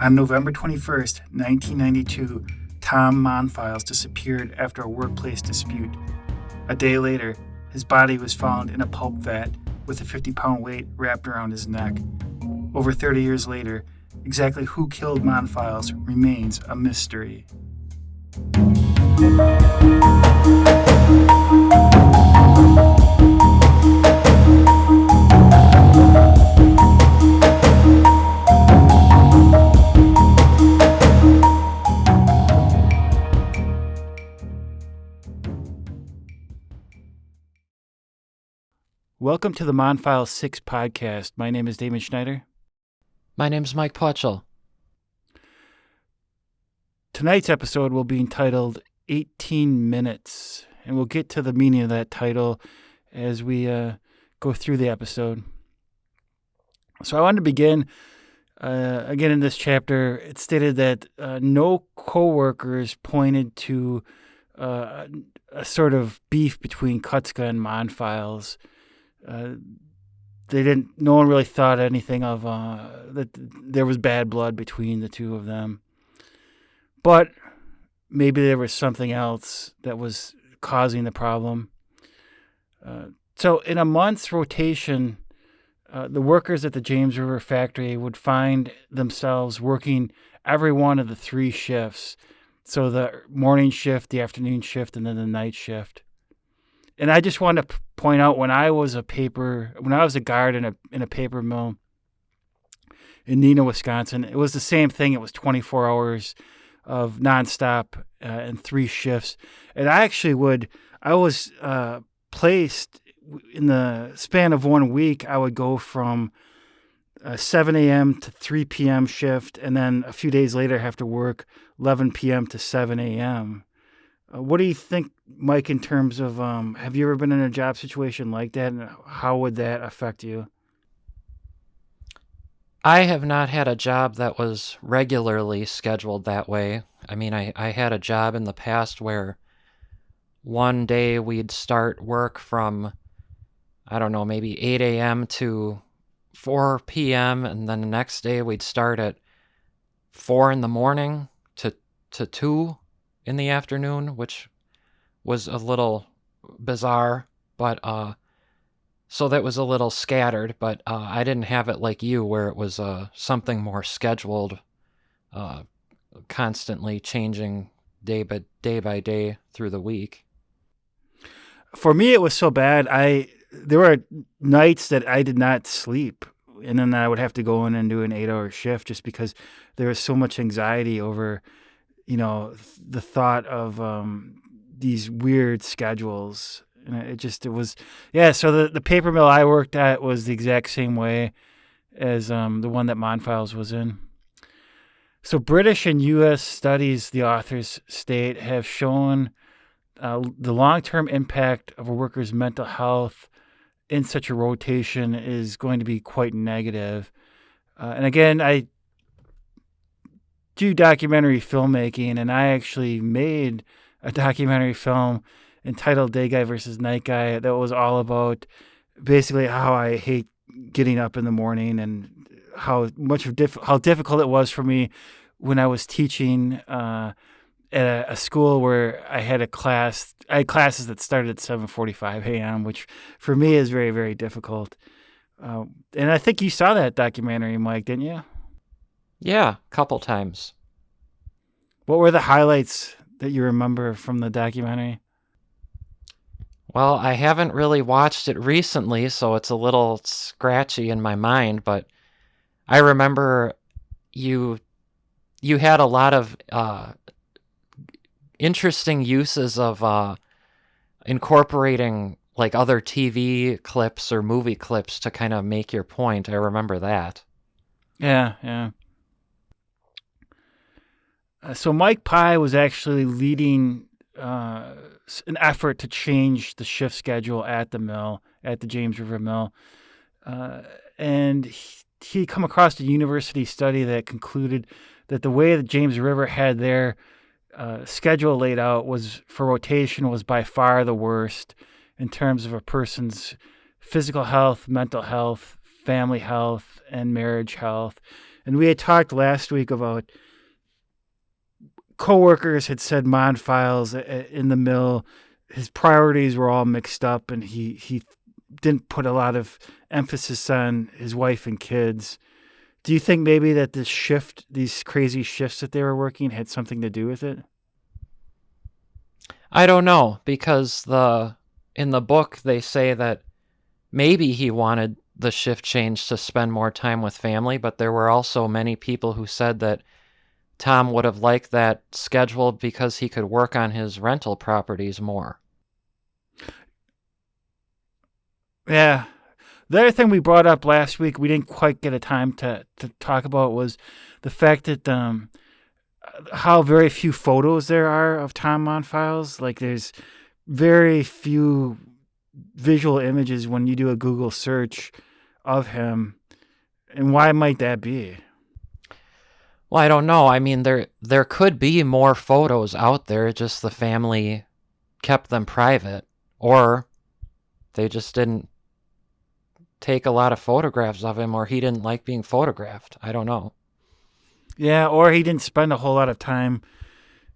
On November 21st, 1992, Tom Monfils disappeared after a workplace dispute. A day later, his body was found in a pulp vat with a 50-pound weight wrapped around his neck. Over 30 years later, exactly who killed Monfils remains a mystery. Welcome to the Monfils 6 podcast. My name is Damon Schneider. My name's Mike Potchell. Tonight's episode will be entitled 18 Minutes, and we'll get to the meaning of that title as we go through the episode. So I wanted to begin, again in this chapter, it stated that no coworkers pointed to a sort of beef between Kutska and Monfils. No one really thought anything of that there was bad blood between the two of them. But maybe there was something else that was causing the problem. So in a month's rotation, the workers at the James River factory would find themselves working every one of the three shifts. So the morning shift, the afternoon shift, and then the night shift. And I just want to point out when I was a guard in a paper mill in Neenah, Wisconsin, it was the same thing. It was 24 hours of nonstop and three shifts. And I was placed in the span of 1 week. I would go from 7 a.m. to 3 p.m. shift, and then a few days later have to work 11 p.m. to 7 a.m. What do you think, Mike, in terms of, have you ever been in a job situation like that, and how would that affect you? I have not had a job that was regularly scheduled that way. I mean, I had a job in the past where one day we'd start work from, I don't know, maybe 8 a.m. to 4 p.m., and then the next day we'd start at 4 in the morning to 2 in the afternoon, which was a little bizarre, but so that was a little scattered, but I didn't have it like you where it was something more scheduled, constantly changing day by day through the week. For me, it was so bad. There were nights that I did not sleep, and then I would have to go in and do an 8-hour shift just because there was so much anxiety over the thought of these weird schedules. And so the paper mill I worked at was the exact same way as the one that Monfils was in. So British and U.S. studies, the authors state, have shown the long-term impact of a worker's mental health in such a rotation is going to be quite negative. And again, I do documentary filmmaking, and I actually made a documentary film entitled Day Guy versus Night Guy that was all about basically how I hate getting up in the morning and how difficult it was for me when I was teaching at a school where I had classes that started at 7:45 a.m., which for me is very, very difficult. And I think you saw that documentary, Mike, didn't you? Yeah, a couple times. What were the highlights that you remember from the documentary? Well, I haven't really watched it recently, so it's a little scratchy in my mind, but I remember you had a lot of interesting uses of incorporating like other TV clips or movie clips to kind of make your point. I remember that. Yeah. So Mike Pye was actually leading an effort to change the shift schedule at the mill, at the James River Mill. And he come across a university study that concluded that the way that James River had their schedule laid out was for rotation was by far the worst in terms of a person's physical health, mental health, family health, and marriage health. And we had talked last week about coworkers had said Monfils in the mill, his priorities were all mixed up, and he didn't put a lot of emphasis on his wife and kids. Do you think maybe that this shift, these crazy shifts that they were working, had something to do with it? I don't know, because in the book they say that maybe he wanted the shift change to spend more time with family, but there were also many people who said that Tom would have liked that schedule because he could work on his rental properties more. Yeah. The other thing we brought up last week, we didn't quite get a time to talk about, was the fact that how very few photos there are of Tom Monfils. Like, there's very few visual images when you do a Google search of him. And why might that be? Well, I don't know. I mean, there could be more photos out there, just the family kept them private, or they just didn't take a lot of photographs of him, or he didn't like being photographed. I don't know. Yeah, or he didn't spend a whole lot of time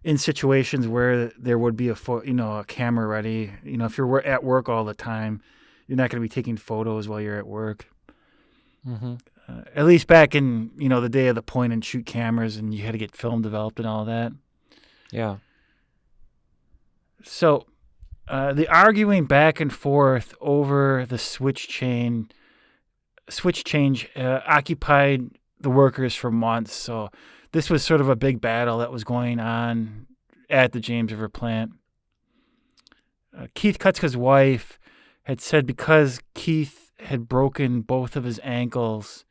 in situations where there would be a camera ready. If you're at work all the time, you're not going to be taking photos while you're at work. Mm-hmm. At least back in the day of the point and shoot cameras, and you had to get film developed and all that. Yeah. So the arguing back and forth over the switch change occupied the workers for months. So this was sort of a big battle that was going on at the James River plant. Keith Kutska's wife had said because Keith had broken both of his ankles,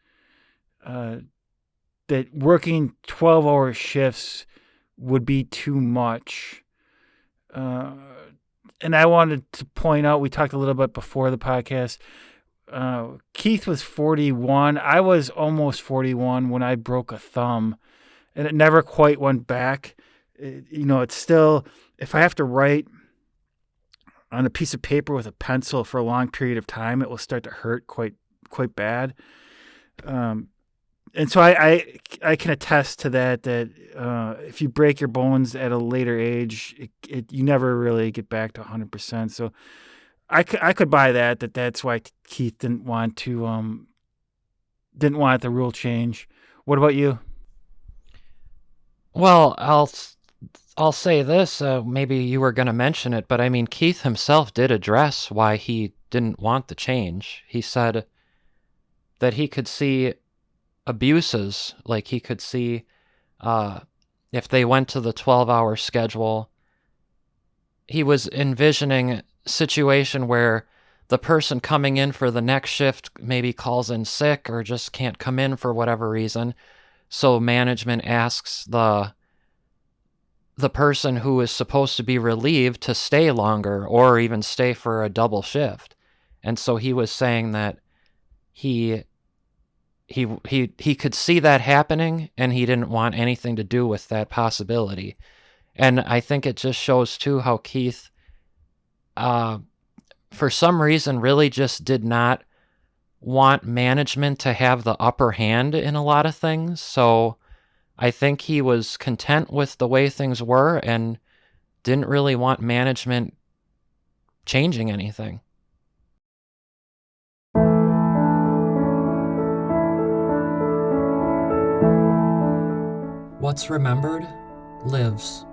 that working 12-hour shifts would be too much. And I wanted to point out, we talked a little bit before the podcast, Keith was 41. I was almost 41 when I broke a thumb, and it never quite went back. It's still, if I have to write on a piece of paper with a pencil for a long period of time, it will start to hurt quite bad. And so I can attest to that if you break your bones at a later age, you never really get back to 100%. So I could buy that's why Keith didn't want the rule change. What about you? Well, I'll say this. Maybe you were going to mention it, but I mean, Keith himself did address why he didn't want the change. He said that he could see abuses, like he could see if they went to the 12-hour schedule. He was envisioning a situation where the person coming in for the next shift maybe calls in sick or just can't come in for whatever reason. So management asks the person who is supposed to be relieved to stay longer or even stay for a double shift. And so he was saying that he could see that happening, and he didn't want anything to do with that possibility. And I think it just shows too how Keith, for some reason, really just did not want management to have the upper hand in a lot of things. So I think he was content with the way things were and didn't really want management changing anything. What's remembered lives.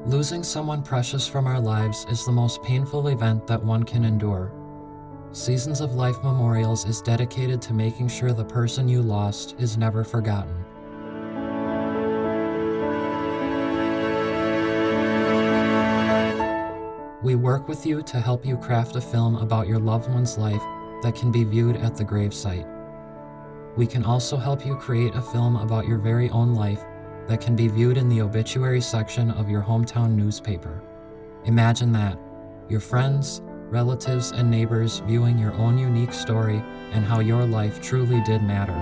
Losing someone precious from our lives is the most painful event that one can endure. Seasons of Life Memorials is dedicated to making sure the person you lost is never forgotten. We work with you to help you craft a film about your loved one's life that can be viewed at the gravesite. We can also help you create a film about your very own life that can be viewed in the obituary section of your hometown newspaper. Imagine that, your friends, relatives, and neighbors viewing your own unique story and how your life truly did matter.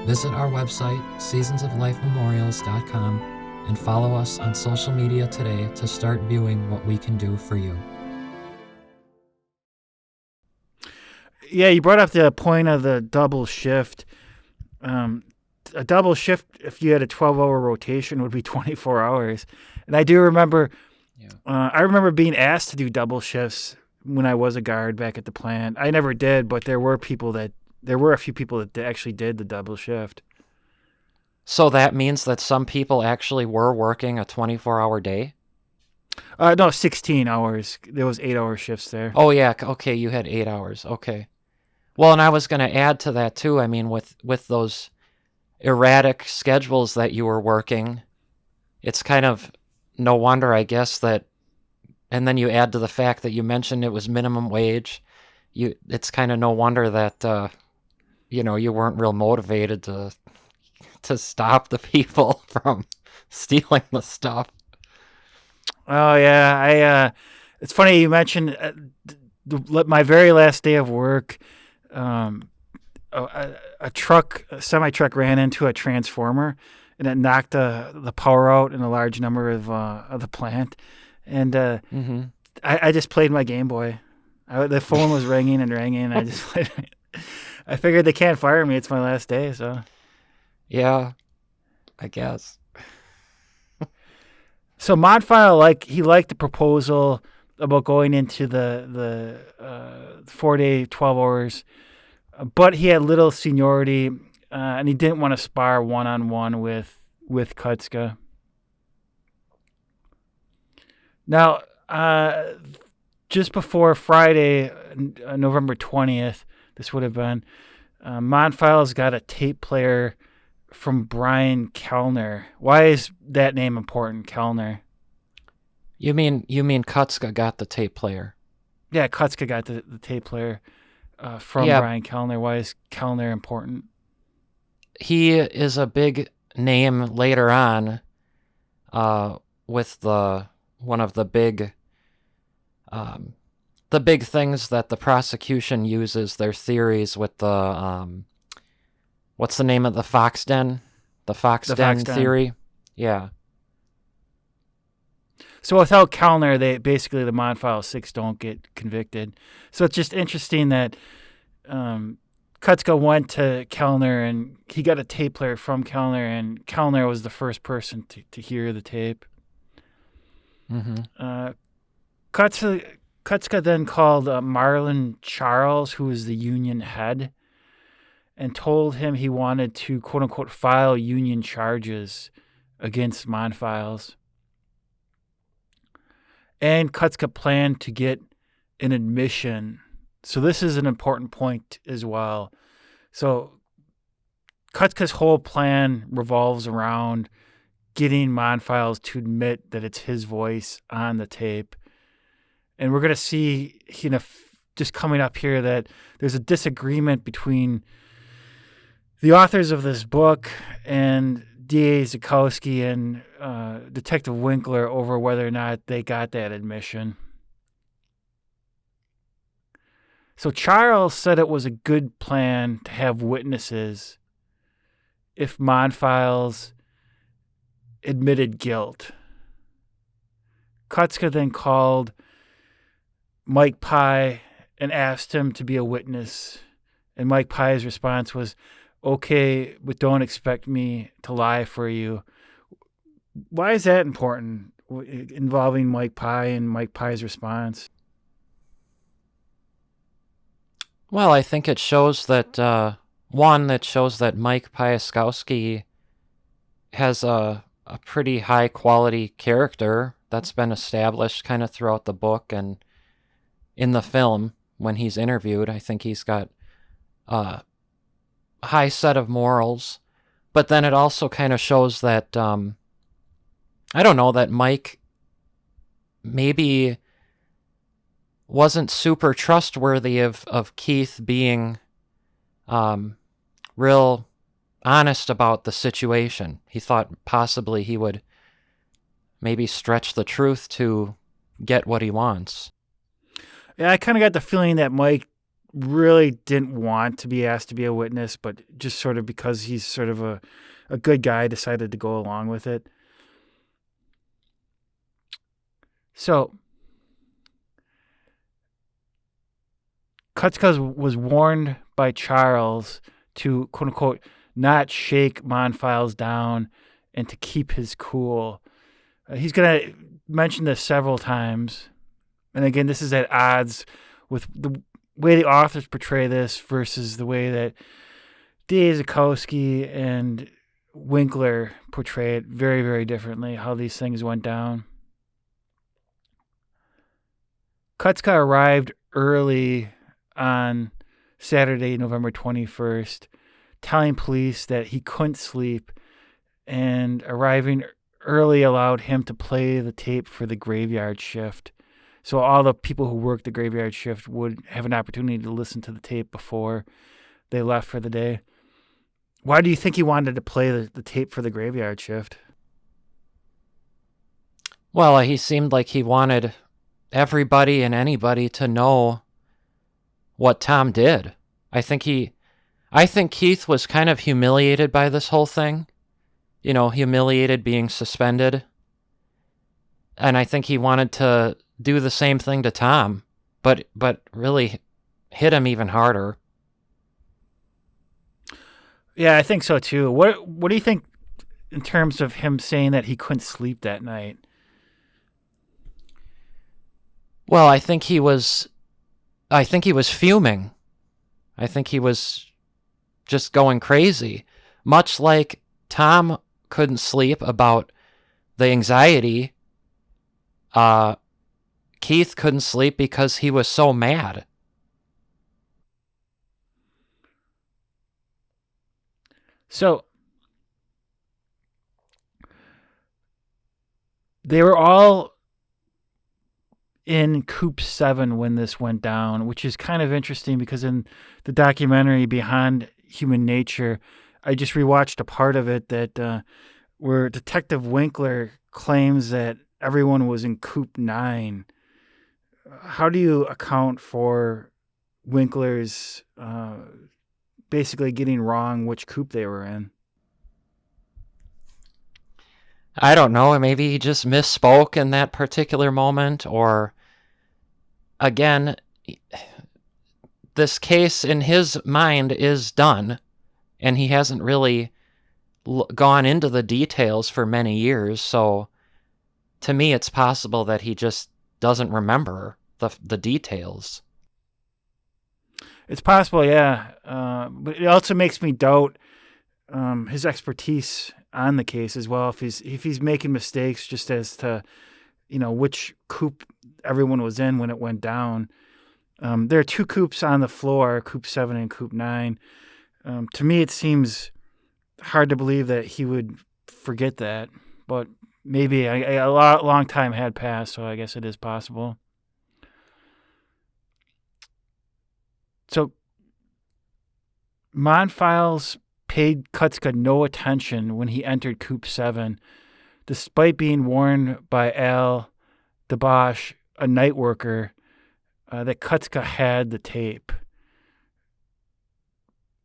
Visit our website, seasonsoflifememorials.com, and follow us on social media today to start viewing what we can do for you. Yeah, you brought up the point of the double shift. Um, a double shift, if you had a 12-hour rotation, would be 24 hours. And I do remember, Yeah. I remember being asked to do double shifts when I was a guard back at the plant. I never did, but there were a few people that actually did the double shift. So that means that some people actually were working a 24-hour day? No, 16 hours. There was 8-hour shifts there. Oh yeah, okay, you had 8 hours. Okay. Well, and I was going to add to that too. I mean, with those erratic schedules that you were working, it's kind of no wonder, I guess, that, and then you add to the fact that you mentioned it was minimum wage. It's kind of no wonder that you weren't real motivated to stop the people from stealing the stuff. Oh yeah, it's funny you mentioned my very last day of work. Um, a semi truck ran into a transformer, and it knocked the power out in a large number of the plant. And Mm-hmm. I just played my Game Boy. The phone was ringing and ringing. And I just played. I figured they can't fire me. It's my last day, so. Yeah, I guess. So Monfile, he liked the proposal about going into the 4-day 12 hours, but he had little seniority, and he didn't want to spar one on one with Kutska. Now, just before Friday, November 20th, this would have been, Monfile's got a tape player from Brian Kellner. Why is that name important, Kellner? You mean Kutska got the tape player? Yeah, Kutska got the tape player from Yeah, Brian Kellner. Why is Kellner important? he is a big name later on, with the one of um, the big things that the prosecution uses their theories with the what's the name of the Fox Den? The Fox The Fox Den Den. theory? Yeah. So without Kellner, the Monfile 6 don't get convicted. So it's just interesting that Kutska went to Kellner and he got a tape player from Kellner, and Kellner was the first person to hear the tape. Mm-hmm. Kutska then called Marlon Charles, who was the union head, and told him he wanted to, quote unquote, file union charges against Monfiles. And Kutska planned to get an admission. So this is an important point as well. So Kutska's whole plan revolves around getting Monfiles to admit that it's his voice on the tape. And we're going to see, just coming up here, that there's a disagreement between the authors of this book and D.A. Zukowski and Detective Winkler over whether or not they got that admission. So Charles said it was a good plan to have witnesses if Monfiles admitted guilt. Kutska then called Mike Pye and asked him to be a witness. And Mike Pye's response was, "Okay, but don't expect me to lie for you." Why is that important, involving Mike Pye and Mike Pye's response? Well, I think it shows that that shows that Mike Pieskowski has a pretty high quality character that's been established kind of throughout the book and in the film when he's interviewed. I think he's got a high set of morals, but then it also kind of shows that I don't know, that Mike maybe wasn't super trustworthy of Keith being real honest about the situation. He thought possibly he would maybe stretch the truth to get what he wants. Yeah, I kind of got the feeling that Mike really didn't want to be asked to be a witness, but just sort of because he's sort of a good guy, decided to go along with it. So Kutska was warned by Charles to, quote unquote, not shake Monfils down and to keep his cool. He's going to mention this several times. And again, this is at odds with the way the authors portray this versus the way that D.A. Zukowski and Winkler portray it very, very differently, how these things went down. Kutska arrived early on Saturday, November 21st, telling police that he couldn't sleep, and arriving early allowed him to play the tape for the graveyard shift. So all the people who worked the graveyard shift would have an opportunity to listen to the tape before they left for the day. Why do you think he wanted to play the tape for the graveyard shift? Well, he seemed like he wanted everybody and anybody to know what Tom did. I think Keith was kind of humiliated by this whole thing. You know, humiliated being suspended. And I think he wanted to do the same thing to Tom, but really hit him even harder. Yeah, I think so too. What do you think in terms of him saying that he couldn't sleep that night? Well, I think he was fuming. I think he was just going crazy, much like Tom couldn't sleep about the anxiety. Keith couldn't sleep because he was so mad. So they were all in Coop 7 when this went down, which is kind of interesting because in the documentary Behind Human Nature, I just rewatched a part of it that where Detective Winkler claims that everyone was in Coop 9. How do you account for Winkler's basically getting wrong which coop they were in? I don't know, maybe he just misspoke in that particular moment, or again, this case in his mind is done, and he hasn't really gone into the details for many years, so to me it's possible that he just doesn't remember the details. It's possible, yeah. But it also makes me doubt his expertise on the case as well. If he's making mistakes just as to which coop everyone was in when it went down. There are two coops on the floor, Coop 7 and Coop 9. To me, it seems hard to believe that he would forget that, but maybe a long time had passed, so I guess it is possible. So Monfils paid Kutska no attention when he entered Coop 7, despite being warned by Al DeBosch, a night worker, that Kutska had the tape.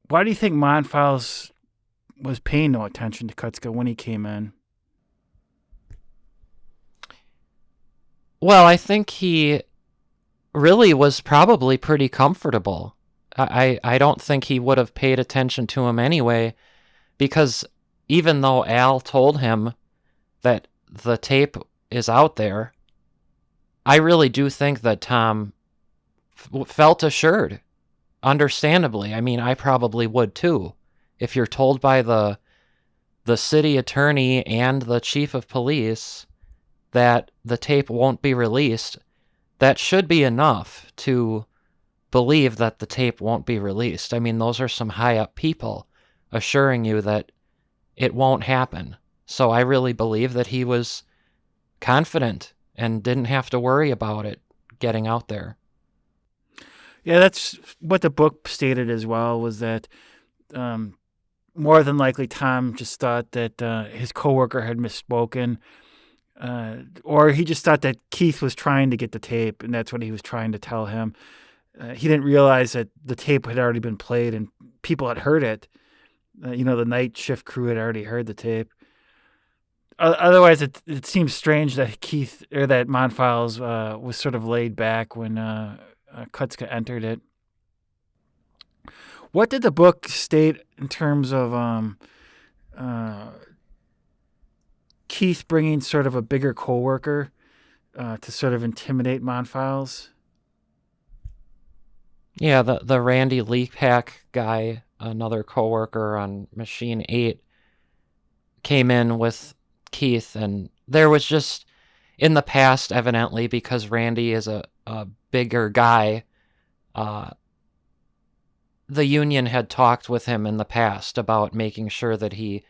Why do you think Monfils was paying no attention to Kutska when he came in? Well, I think he really was probably pretty comfortable. I don't think he would have paid attention to him anyway, because even though Al told him that the tape is out there, I really do think that Tom felt assured, understandably. I mean, I probably would too. If you're told by the city attorney and the chief of police that the tape won't be released, that should be enough to believe that the tape won't be released. I mean, those are some high up people assuring you that it won't happen. So I really believe that he was confident and didn't have to worry about it getting out there. Yeah, that's what the book stated as well, was that more than likely Tom just thought that his coworker had misspoken, or he just thought that Keith was trying to get the tape, and that's what he was trying to tell him. He didn't realize that the tape had already been played and people had heard it. The night shift crew had already heard the tape. Otherwise, it seems strange that Keith or that Monfils was sort of laid back when Kutska entered it. What did the book state in terms of uh, Keith bringing sort of a bigger coworker to sort of intimidate Monfiles? Yeah, the Randy Leakpack guy, another coworker on Machine 8, came in with Keith, and there was just, in the past, evidently, because Randy is a bigger guy, uh, the union had talked with him in the past about making sure that he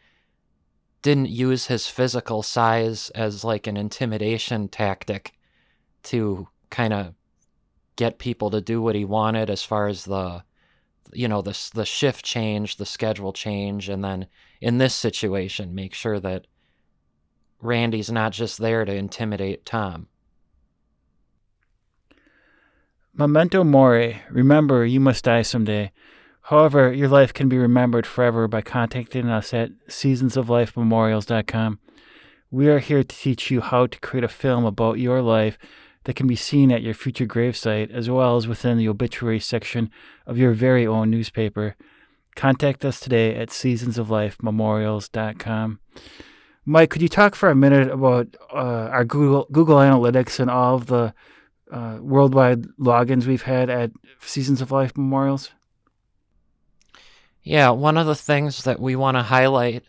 didn't use his physical size as like an intimidation tactic to kind of get people to do what he wanted as far as the shift change, the schedule change, and then in this situation make sure that Randy's not just there to intimidate Tom. Memento mori. Remember, you must die someday. However, your life can be remembered forever by contacting us at seasonsoflifememorials.com. We are here to teach you how to create a film about your life that can be seen at your future gravesite as well as within the obituary section of your very own newspaper. Contact us today at seasonsoflifememorials.com. Mike, could you talk for a minute about our Google Analytics and all of the worldwide logins we've had at Seasons of Life Memorials? Yeah, one of the things that we want to highlight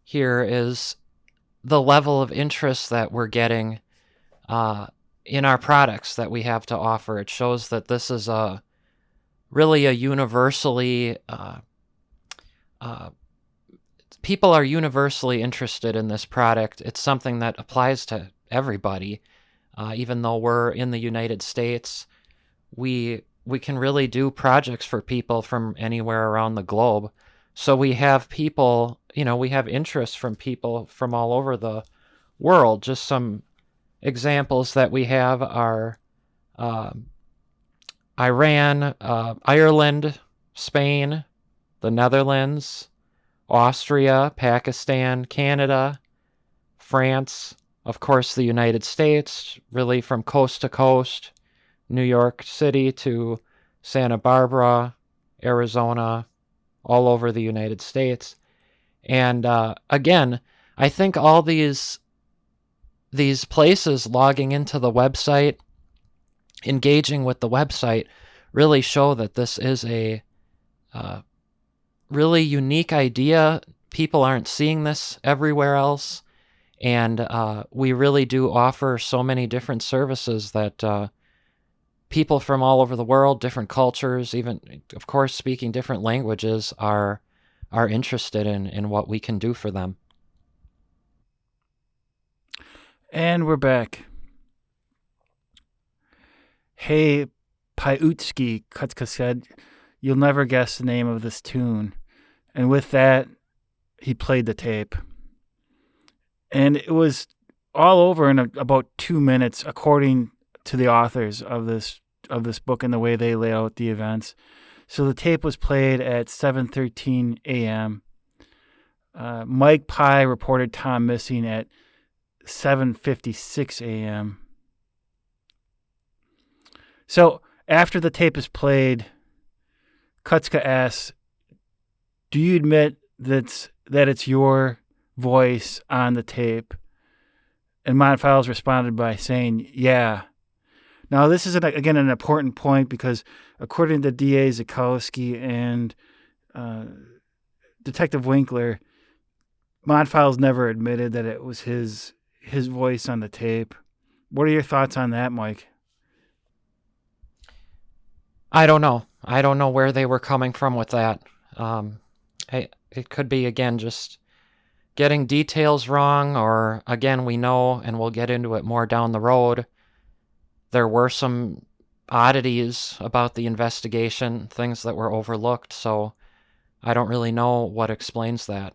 here is the level of interest that we're getting in our products that we have to offer. It shows that this is really a universally people are universally interested in this product. It's something that applies to everybody. Even though we're in the United States, we can really do projects for people from anywhere around the globe. So we have people, we have interest from people from all over the world. Just some examples that we have are Iran, Ireland, Spain, the Netherlands, Austria, Pakistan, Canada, France, of course, the United States, really from coast to coast, New York City to Santa Barbara, Arizona, all over the United States. And again, I think all these places logging into the website, engaging with the website, really show that this is a really unique idea. People aren't seeing this everywhere else. And we really do offer so many different services that people from all over the world, different cultures, even, of course, speaking different languages, are interested in what we can do for them. And we're back. Hey, Piutski, Kutska said, you'll never guess the name of this tune. And with that, he played the tape. And it was all over in about 2 minutes, according to the authors of this book and the way they lay out the events. So the tape was played at 7:13 a.m. Mike Pye reported Tom missing at 7:56 a.m. So after the tape is played, Kutska asks, "Do you admit that it's your voice on the tape?" And Monfiles responded by saying, "Yeah." Now, this is, again, an important point because according to DA Zukowski and Detective Winkler, Monfiles never admitted that it was his voice on the tape. What are your thoughts on that, Mike? I don't know. I don't know where they were coming from with that. It could be, again, just getting details wrong, or, again, we know, and we'll get into it more down the road, there were some oddities about the investigation, things that were overlooked, so I don't really know what explains that.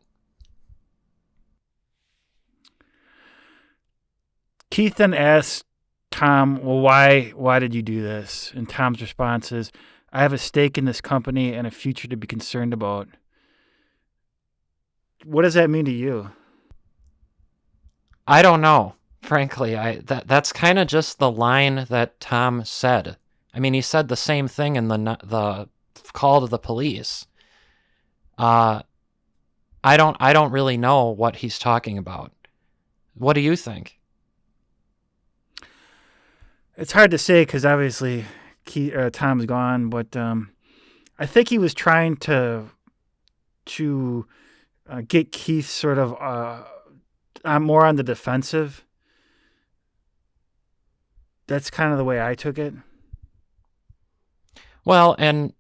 Keith then asked Tom, "Well, why did you do this?" And Tom's response is, "I have a stake in this company and a future to be concerned about." What does that mean to you? I don't know, frankly. That's kind of just the line that Tom said. I mean, he said the same thing in the call to the police. Uh, I don't really know what he's talking about. What do you think? It's hard to say because obviously Tom's gone, but I think he was trying to get Keith sort of more on the defensive. That's kind of the way I took it. Well, and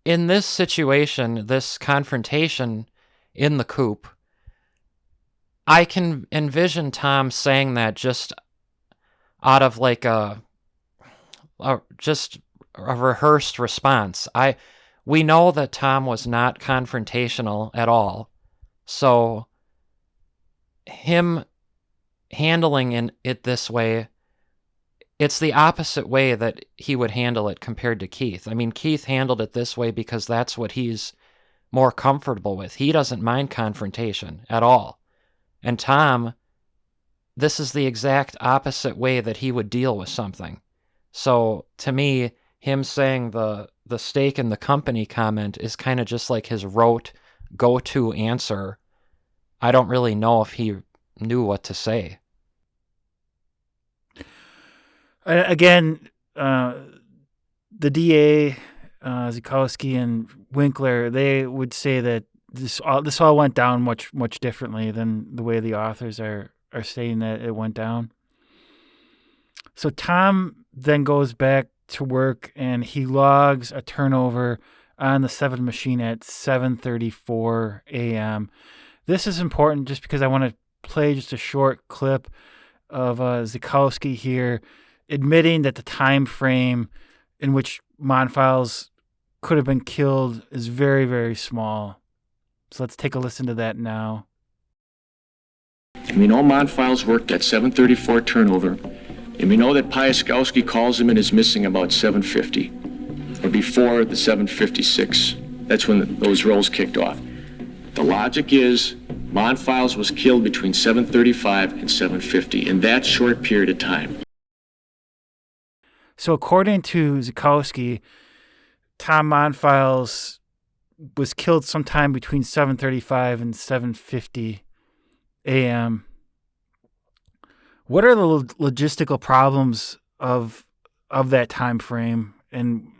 in this situation, this confrontation in the coop, I can envision Tom saying that just out of like just a rehearsed response. We know that Tom was not confrontational at all. So him handling it this way, it's the opposite way that he would handle it compared to Keith. I mean, Keith handled it this way because that's what he's more comfortable with. He doesn't mind confrontation at all. And Tom, this is the exact opposite way that he would deal with something. So to me, him saying the stake in the company comment is kind of just like his rote go-to answer. I don't really know if he knew what to say. Again, the DA, Zukowski and Winkler, they would say that this all went down much differently than the way the authors are saying that it went down. So Tom then goes back to work and he logs a turnover on the 7 machine at 7:34 a.m. This is important just because I want to play just a short clip of Zukowski here admitting that the time frame in which Monfils could have been killed is very, very small. So let's take a listen to that now. And we know Monfils worked at 7:34 turnover, and we know that Piaskowski calls him and is missing about 7:50, or before the 7:56. That's when those rolls kicked off. The logic is Monfils was killed between 7:35 and 7:50 in that short period of time. So according to Zukowski, Tom Monfils was killed sometime between 7:35 and 7:50 a.m. What are the logistical problems of that time frame, and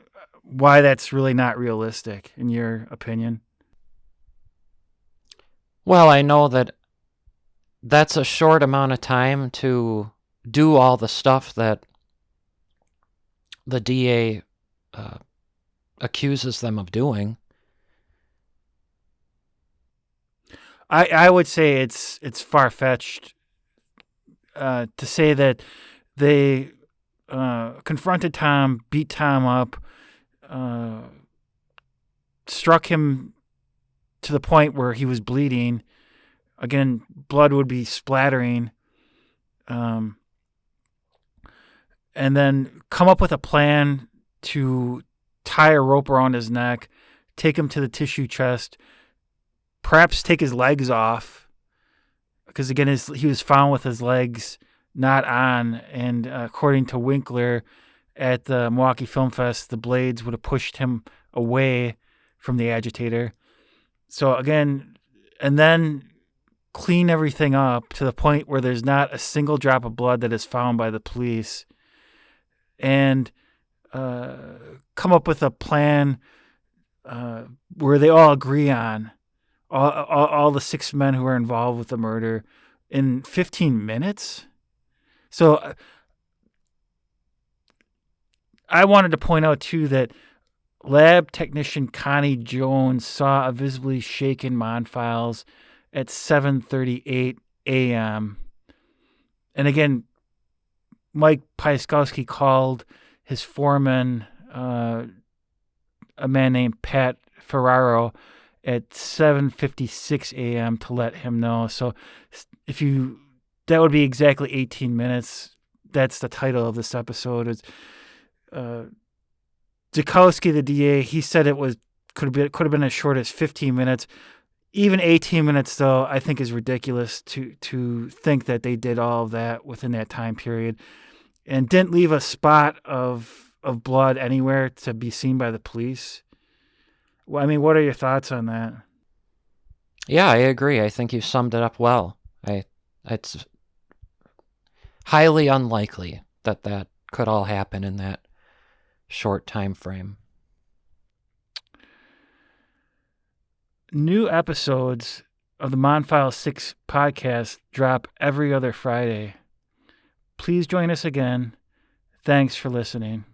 why that's really not realistic, in your opinion? Well, I know that that's a short amount of time to do all the stuff that the DA accuses them of doing. I would say it's far-fetched to say that they confronted Tom, beat Tom up, struck him to the point where he was bleeding. Again, blood would be splattering. And then come up with a plan to tie a rope around his neck, take him to the tissue chest, perhaps take his legs off, because again, he was found with his legs not on, and according to Winkler at the Milwaukee Film Fest, the blades would have pushed him away from the agitator. So again, and then clean everything up to the point where there's not a single drop of blood that is found by the police, and come up with a plan where they all agree on, all the 6 men who are involved with the murder, in 15 minutes. So I wanted to point out, too, that lab technician Connie Jones saw a visibly shaken Monfils at 7:38 a.m. And again, Mike Piaskowski called his foreman, a man named Pat Ferraro, at 7:56 a.m. to let him know. So that would be exactly 18 minutes. That's the title of this episode. It's Zukowski, the DA, he said it could have been as short as 15 minutes. Even 18 minutes, though, I think is ridiculous to think that they did all of that within that time period, and didn't leave a spot of of blood anywhere to be seen by the police. Well, I mean, what are your thoughts on that? Yeah, I agree. I think you summed it up well. It's highly unlikely that that could all happen in that short time frame. New episodes of the Monfils 6 podcast drop every other Friday. Please join us again. Thanks for listening.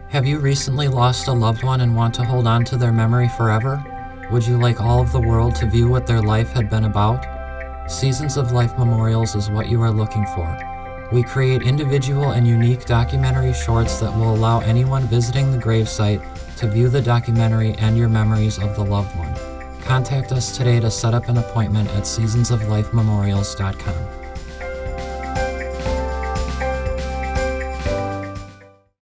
Have you recently lost a loved one and want to hold on to their memory forever? Would you like all of the world to view what their life had been about? Seasons of Life Memorials is what you are looking for. We create individual and unique documentary shorts that will allow anyone visiting the gravesite to view the documentary and your memories of the loved one. Contact us today to set up an appointment at seasonsoflifememorials.com.